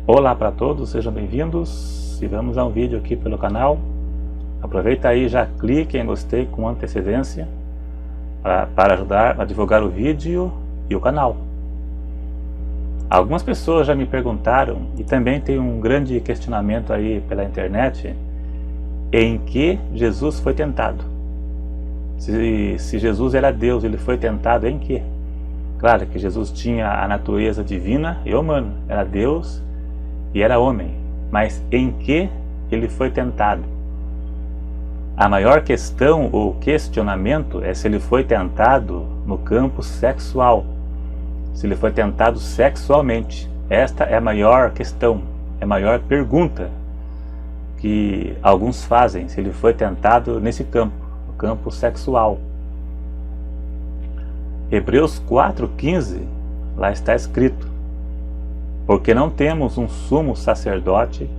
Olá para todos, sejam bem-vindos. Se vamos a um vídeo aqui pelo canal, aproveita aí, já clique em gostei com antecedência para ajudar a divulgar o vídeo e o canal. Algumas pessoas já me perguntaram, e também tem um grande questionamento aí pela internet, em que Jesus foi tentado. Se Jesus era Deus, ele foi tentado em quê? Claro que Jesus tinha a natureza divina e humana, era Deus e era homem, mas em que ele foi tentado? A maior questão ou questionamento é se ele foi tentado no campo sexual, se ele foi tentado sexualmente. Esta é a maior questão, é a maior pergunta que alguns fazem, se ele foi tentado nesse campo, no campo sexual. Hebreus 4,15, lá está escrito: porque não temos um sumo sacerdote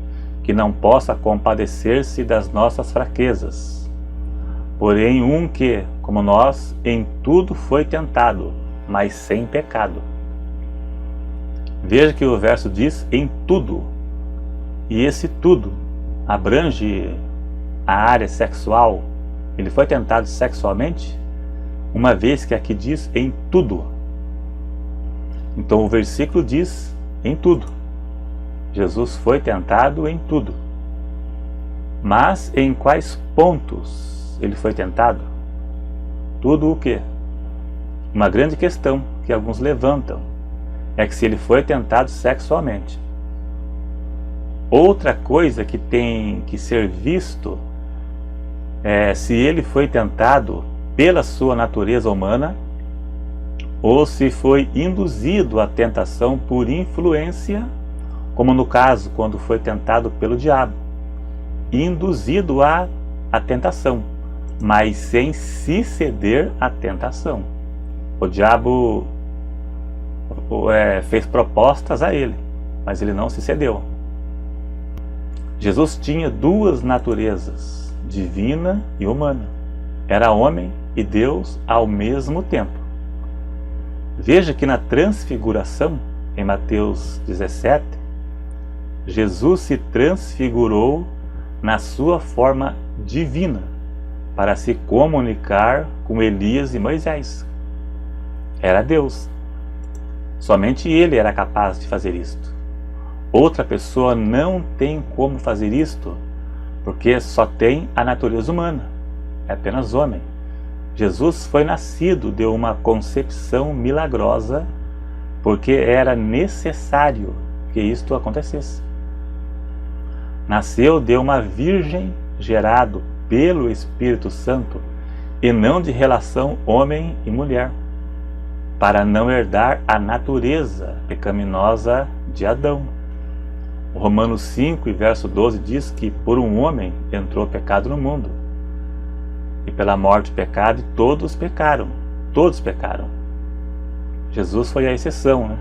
que não possa compadecer-se das nossas fraquezas, porém um que, como nós, em tudo foi tentado, mas sem pecado. Veja que o verso diz em tudo, e esse tudo abrange a área sexual. Ele foi tentado sexualmente, uma vez que aqui diz em tudo. Então o versículo diz em tudo. Jesus foi tentado em tudo. Mas em quais pontos ele foi tentado? Tudo o quê? Uma grande questão que alguns levantam é que se ele foi tentado sexualmente. Outra coisa que tem que ser visto é se ele foi tentado pela sua natureza humana ou se foi induzido à tentação por influência, como no caso quando foi tentado pelo diabo, induzido à tentação, mas sem se ceder à tentação. O diabo fez propostas a ele, mas ele não se cedeu. Jesus tinha duas naturezas, divina e humana. Era homem e Deus ao mesmo tempo. Veja que na transfiguração, em Mateus 17, Jesus se transfigurou na sua forma divina para se comunicar com Elias e Moisés. Era Deus. Somente ele era capaz de fazer isto. Outra pessoa não tem como fazer isto, porque só tem a natureza humana, é apenas homem. Jesus foi nascido de uma concepção milagrosa, porque era necessário que isto acontecesse. Nasceu de uma virgem, gerado pelo Espírito Santo, e não de relação homem e mulher, para não herdar a natureza pecaminosa de Adão. O Romanos 5, verso 12 diz que por um homem entrou o pecado no mundo, e pela morte o pecado, e todos pecaram. Todos pecaram. Jesus foi a exceção, né?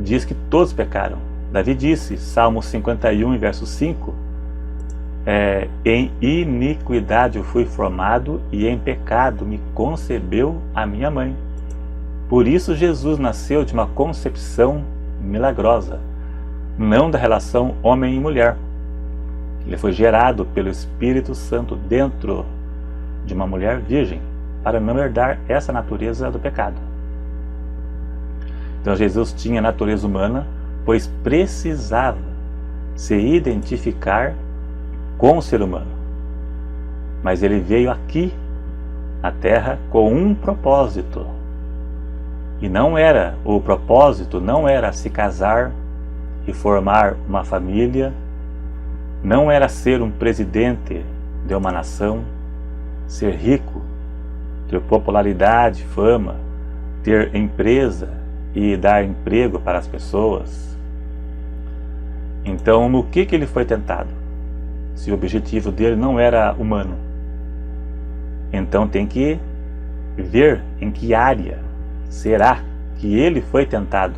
Diz que todos pecaram. Davi disse, Salmo 51, verso 5, em iniquidade eu fui formado, e em pecado me concebeu a minha mãe. Por isso Jesus nasceu de uma concepção milagrosa, não da relação homem e mulher. Ele foi gerado pelo Espírito Santo dentro de uma mulher virgem, para não herdar essa natureza do pecado. Então Jesus tinha natureza humana, pois precisava se identificar com o ser humano. Mas ele veio aqui, na Terra, com um propósito. E o propósito não era se casar e formar uma família, não era ser um presidente de uma nação, ser rico, ter popularidade, fama, ter empresa e dar emprego para as pessoas. Então, no que ele foi tentado? Se o objetivo dele não era humano, então tem que ver em que área será que ele foi tentado,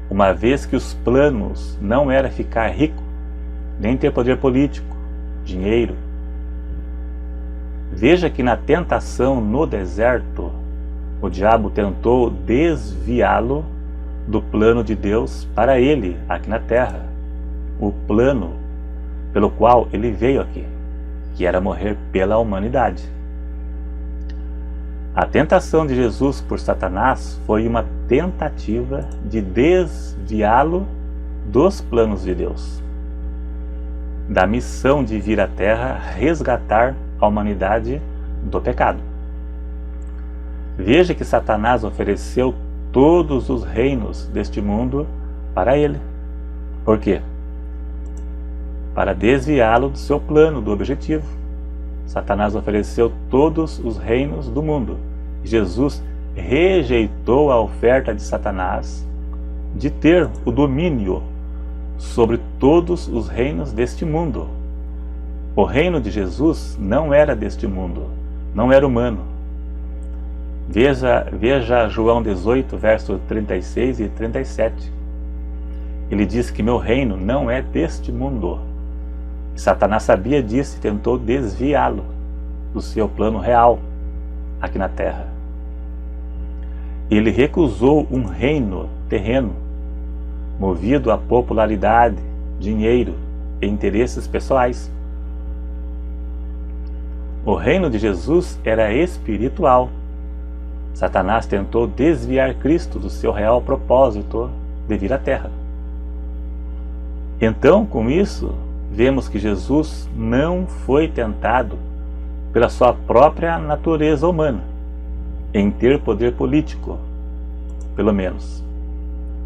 uma vez que os planos não era ficar rico, nem ter poder político, dinheiro. Veja que na tentação no deserto, o diabo tentou desviá-lo do plano de Deus para ele aqui na terra, o plano pelo qual ele veio aqui, que era morrer pela humanidade. A tentação de Jesus por Satanás foi uma tentativa de desviá-lo dos planos de Deus, da missão de vir à terra resgatar a humanidade do pecado. Veja que Satanás ofereceu todos os reinos deste mundo para ele. Por quê? Para desviá-lo do seu plano, do objetivo. Satanás ofereceu todos os reinos do mundo. Jesus rejeitou a oferta de Satanás de ter o domínio sobre todos os reinos deste mundo. O reino de Jesus não era deste mundo, não era humano. Veja João 18, versos 36 e 37. Ele diz que meu reino não é deste mundo. Satanás sabia disso e tentou desviá-lo do seu plano real aqui na terra. Ele recusou um reino terreno, movido a popularidade, dinheiro e interesses pessoais. O reino de Jesus era espiritual. Satanás tentou desviar Cristo do seu real propósito de vir à terra. Então, com isso, vemos que Jesus não foi tentado pela sua própria natureza humana, em ter poder político, pelo menos.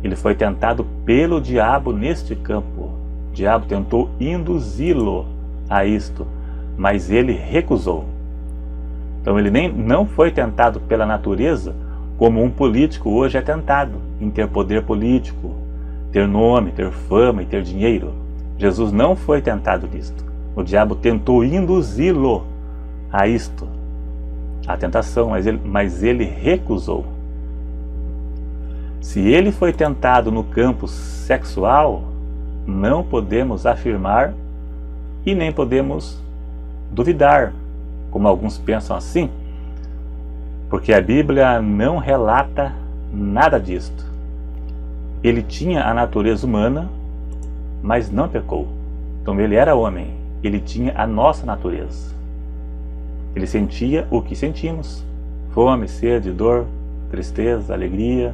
Ele foi tentado pelo diabo neste campo. O diabo tentou induzi-lo a isto, mas ele recusou. Então ele não foi tentado pela natureza como um político hoje é tentado, em ter poder político, ter nome, ter fama e ter dinheiro. Jesus não foi tentado nisto. O diabo tentou induzi-lo a isto, a tentação, mas ele recusou. Se ele foi tentado no campo sexual, não podemos afirmar e nem podemos duvidar, como alguns pensam assim, porque a Bíblia não relata nada disto. Ele tinha a natureza humana, mas não pecou. Então ele era homem, ele tinha a nossa natureza. Ele sentia o que sentimos: fome, sede, dor, tristeza, alegria.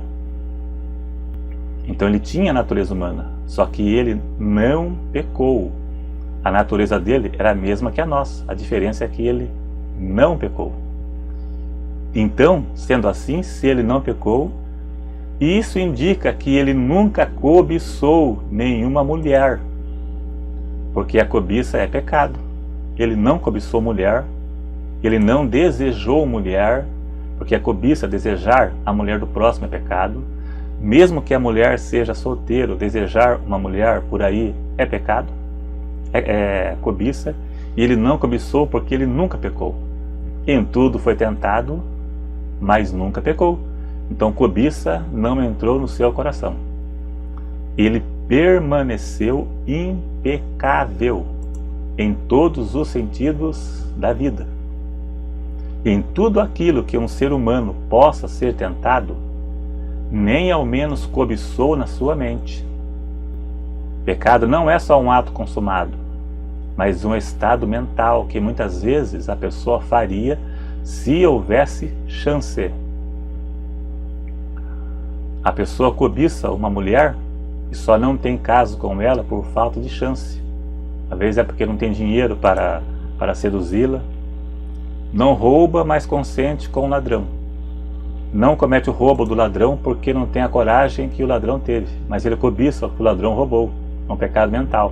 Então ele tinha a natureza humana, só que ele não pecou. A natureza dele era a mesma que a nossa, a diferença é que ele não pecou. Então, sendo assim, se ele não pecou, isso indica que ele nunca cobiçou nenhuma mulher, porque a cobiça é pecado. Ele não cobiçou mulher, ele não desejou mulher, porque a cobiça, desejar a mulher do próximo, é pecado. Mesmo que a mulher seja solteira, desejar uma mulher por aí é pecado, é cobiça. E ele não cobiçou porque ele nunca pecou. Em tudo foi tentado, mas nunca pecou. Então cobiça não entrou no seu coração. Ele permaneceu impecável em todos os sentidos da vida. Em tudo aquilo que um ser humano possa ser tentado, nem ao menos cobiçou na sua mente. Pecado não é só um ato consumado, mas um estado mental que muitas vezes a pessoa faria se houvesse chance. A pessoa cobiça uma mulher e só não tem caso com ela por falta de chance. Às vezes é porque não tem dinheiro para seduzi-la. Não rouba, mas consente com o ladrão. Não comete o roubo do ladrão porque não tem a coragem que o ladrão teve, mas ele cobiça o que o ladrão roubou. É um pecado mental.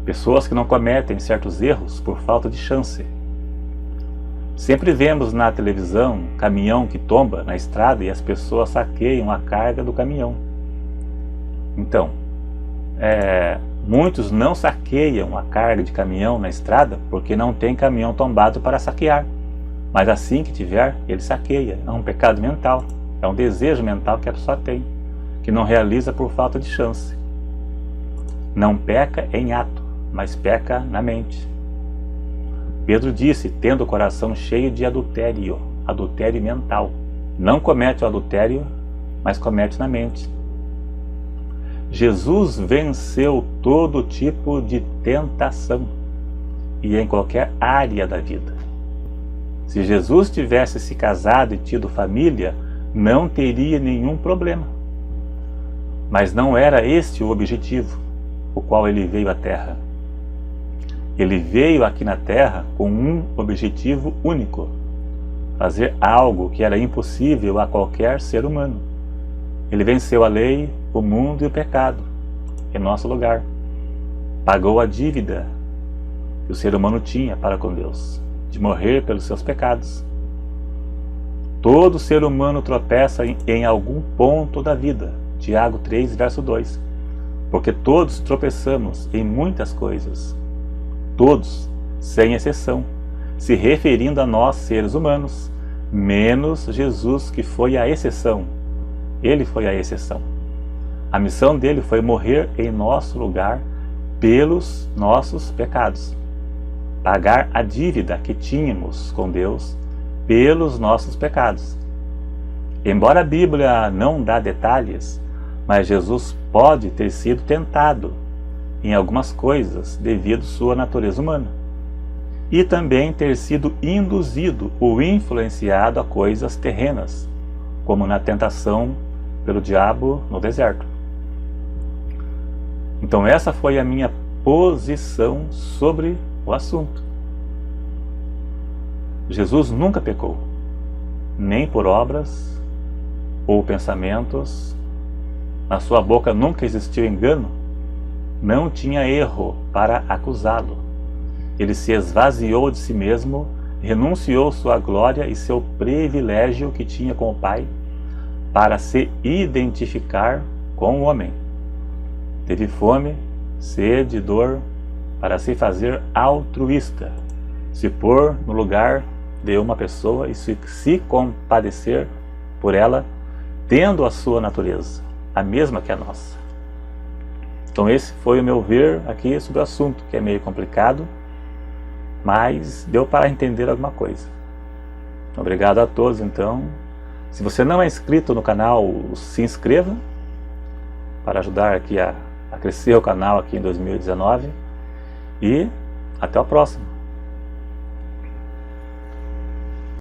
Pessoas que não cometem certos erros por falta de chance. Sempre vemos na televisão um caminhão que tomba na estrada e as pessoas saqueiam a carga do caminhão. Então, muitos não saqueiam a carga de caminhão na estrada porque não tem caminhão tombado para saquear. Mas assim que tiver, ele saqueia. É um pecado mental, é um desejo mental que a pessoa tem, que não realiza por falta de chance. Não peca em ato, mas peca na mente. Pedro disse, tendo o coração cheio de adultério mental. Não comete o adultério mas comete na mente. Jesus venceu todo tipo de tentação e em qualquer área da vida. Se Jesus tivesse se casado e tido família, não teria nenhum problema. Mas não era este o objetivo, o qual ele veio à Terra. Ele veio aqui na Terra com um objetivo único: fazer algo que era impossível a qualquer ser humano. Ele venceu a lei, o mundo e o pecado em nosso lugar. Pagou a dívida que o ser humano tinha para com Deus, de morrer pelos seus pecados. Todo ser humano tropeça em algum ponto da vida. Tiago 3, verso 2. Porque todos tropeçamos em muitas coisas. Todos, sem exceção, se referindo a nós, seres humanos, menos Jesus, que foi a exceção. Ele foi a exceção. A missão dele foi morrer em nosso lugar pelos nossos pecados. Pagar a dívida que tínhamos com Deus pelos nossos pecados. Embora a Bíblia não dá detalhes, mas Jesus pode ter sido tentado em algumas coisas devido à sua natureza humana. E também ter sido induzido ou influenciado a coisas terrenas, como na tentação pelo diabo no deserto. Então essa foi a minha posição sobre o assunto. Jesus nunca pecou, nem por obras ou pensamentos. Na sua boca nunca existiu engano. Não tinha erro para acusá-lo. Ele se esvaziou de si mesmo, renunciou sua glória e seu privilégio que tinha com o Pai para se identificar com o homem. Teve fome, sede e dor para se fazer altruísta, se pôr no lugar de uma pessoa e se compadecer por ela, tendo a sua natureza, a mesma que a nossa. Então esse foi o meu ver aqui sobre o assunto, que é meio complicado, mas deu para entender alguma coisa. Obrigado a todos, então. Se você não é inscrito no canal, se inscreva para ajudar aqui a crescer o canal aqui em 2019 e até o próximo.